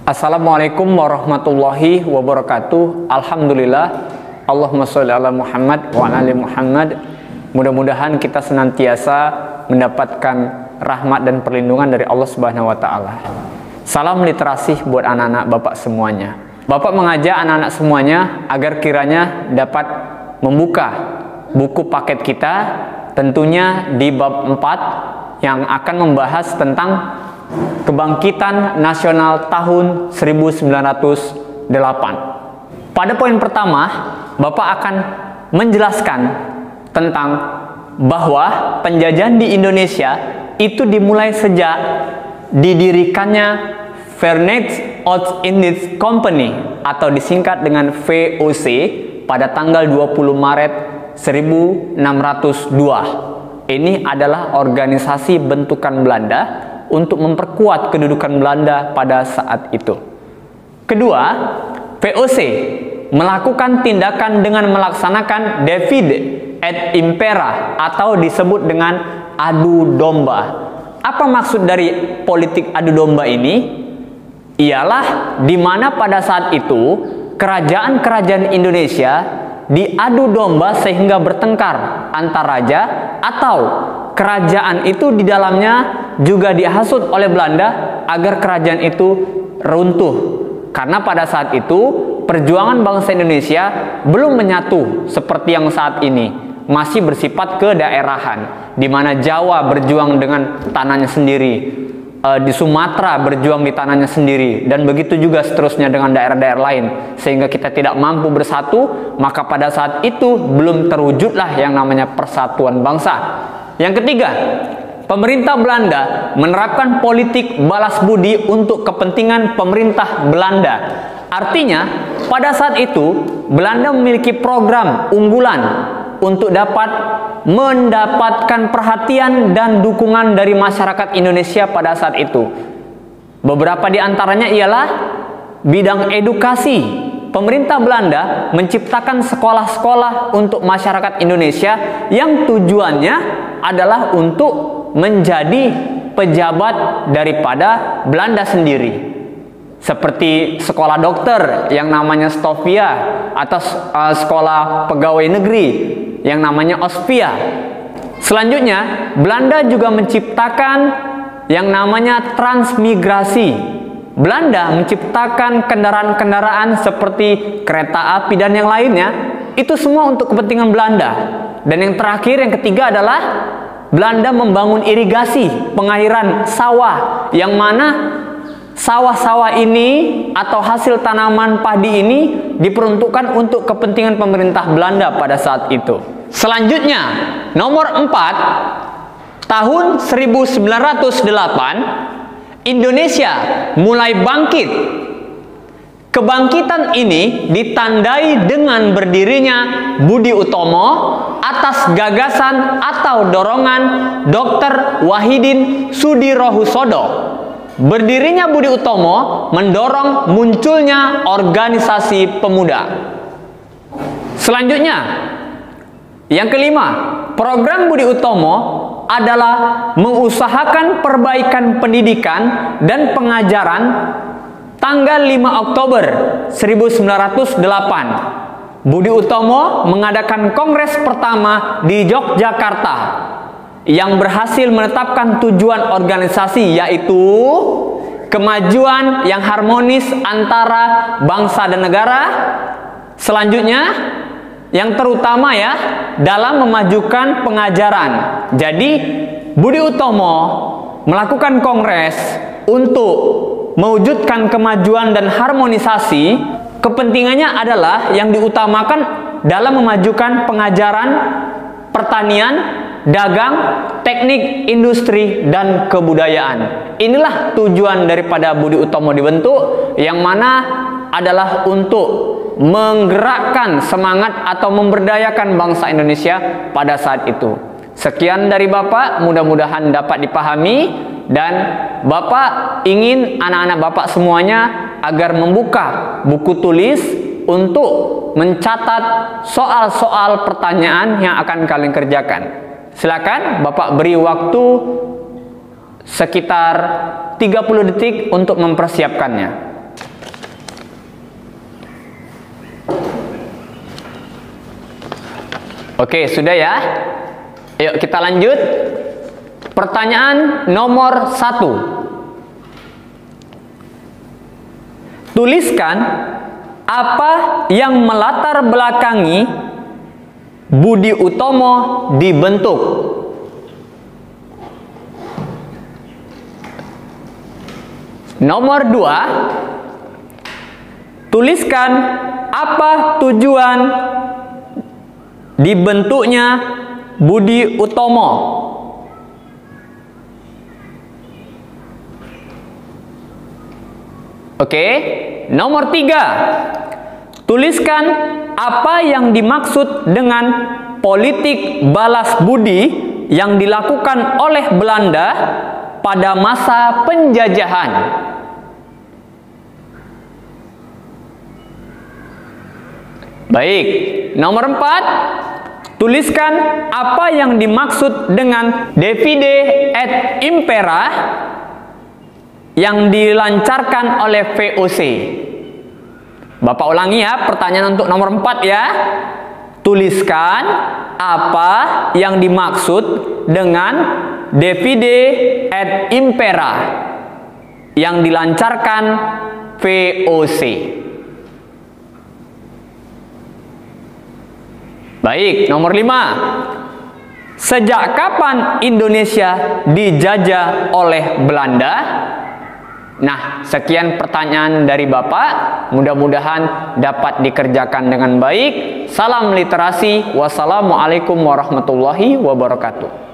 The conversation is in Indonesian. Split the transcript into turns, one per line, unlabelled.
Assalamualaikum warahmatullahi wabarakatuh. Alhamdulillah. Allahumma sholli ala Muhammad wa ala ali Muhammad. Mudah-mudahan kita senantiasa mendapatkan rahmat dan perlindungan dari Allah Subhanahu wa taala. Salam literasi buat anak-anak Bapak semuanya. Bapak mengajak anak-anak semuanya agar kiranya dapat membuka buku paket kita, tentunya di bab 4 yang akan membahas tentang Kebangkitan Nasional tahun 1908. Pada poin pertama, Bapak akan menjelaskan tentang bahwa penjajahan di Indonesia itu dimulai sejak didirikannya Verenigde Oost-Indische Company atau disingkat dengan VOC pada tanggal 20 Maret 1602. Ini adalah organisasi bentukan Belanda untuk memperkuat kedudukan Belanda pada saat itu. Kedua, VOC melakukan tindakan dengan melaksanakan divide et impera atau disebut dengan adu domba. Apa maksud dari politik adu domba ini? Ialah di mana pada saat itu kerajaan-kerajaan Indonesia diadu domba sehingga bertengkar antar raja, atau kerajaan itu di dalamnya juga dihasut oleh Belanda agar kerajaan itu runtuh. Karena pada saat itu perjuangan bangsa Indonesia belum menyatu seperti yang saat ini, masih bersifat kedaerahan, di mana Jawa berjuang dengan tanahnya sendiri, di Sumatera berjuang di tanahnya sendiri, dan begitu juga seterusnya dengan daerah-daerah lain, sehingga kita tidak mampu bersatu. Maka pada saat itu belum terwujudlah yang namanya persatuan bangsa. Yang ketiga, pemerintah Belanda menerapkan politik balas budi untuk kepentingan pemerintah Belanda. Artinya, pada saat itu Belanda memiliki program unggulan untuk dapat mendapatkan perhatian dan dukungan dari masyarakat Indonesia pada saat itu. Beberapa di antaranya ialah bidang edukasi. Pemerintah Belanda menciptakan sekolah-sekolah untuk masyarakat Indonesia yang tujuannya adalah untuk menjadi pejabat daripada Belanda sendiri. Seperti sekolah dokter yang namanya Stovia, atau sekolah pegawai negeri yang namanya Ospia. Selanjutnya, Belanda juga menciptakan yang namanya transmigrasi. Belanda menciptakan kendaraan-kendaraan seperti kereta api dan yang lainnya. Itu semua untuk kepentingan Belanda. Dan yang terakhir, yang ketiga adalah Belanda membangun irigasi, pengairan sawah, yang mana sawah-sawah ini atau hasil tanaman padi ini diperuntukkan untuk kepentingan pemerintah Belanda pada saat itu. Selanjutnya, nomor 4, tahun 1908 Indonesia mulai bangkit. Kebangkitan ini ditandai dengan berdirinya Budi Utomo atas gagasan atau dorongan Dr. Wahidin Sudirohusodo. Berdirinya Budi Utomo mendorong munculnya organisasi pemuda. Selanjutnya, yang kelima, program Budi Utomo adalah mengusahakan perbaikan pendidikan dan pengajaran. Tanggal 5 Oktober 1908, Budi Utomo mengadakan kongres pertama di Yogyakarta yang berhasil menetapkan tujuan organisasi, yaitu kemajuan yang harmonis antara bangsa dan negara. Selanjutnya, yang terutama ya, dalam memajukan pengajaran. Jadi Budi Utomo melakukan kongres untuk mewujudkan kemajuan dan harmonisasi. Kepentingannya adalah yang diutamakan dalam memajukan pengajaran, pertanian, dagang, teknik, industri, dan kebudayaan. Inilah tujuan daripada Budi Utomo dibentuk, yang mana adalah untuk menggerakkan semangat atau memberdayakan bangsa Indonesia pada saat itu. Sekian dari Bapak, mudah-mudahan dapat dipahami, dan Bapak ingin anak-anak Bapak semuanya agar membuka buku tulis untuk mencatat soal-soal pertanyaan yang akan kalian kerjakan. Silakan Bapak beri waktu sekitar 30 detik untuk mempersiapkannya. Oke, sudah ya. Yuk kita lanjut. Pertanyaan nomor 1. Tuliskan apa yang melatar belakangi Budi Utomo dibentuk. Nomor 2. Tuliskan apa tujuan dibentuknya Budi Utomo. Oke, nomor 3. Tuliskan apa yang dimaksud dengan politik balas budi yang dilakukan oleh Belanda pada masa penjajahan. Baik, nomor 4. Tuliskan apa yang dimaksud dengan Divide et Impera yang dilancarkan oleh VOC. Bapak ulangi ya, pertanyaan untuk nomor 4 ya. Tuliskan apa yang dimaksud dengan Divide et Impera yang dilancarkan VOC. Baik, nomor 5. Sejak kapan Indonesia dijajah oleh Belanda? Nah, sekian pertanyaan dari Bapak. Mudah-mudahan dapat dikerjakan dengan baik. Salam literasi. Wassalamualaikum warahmatullahi wabarakatuh.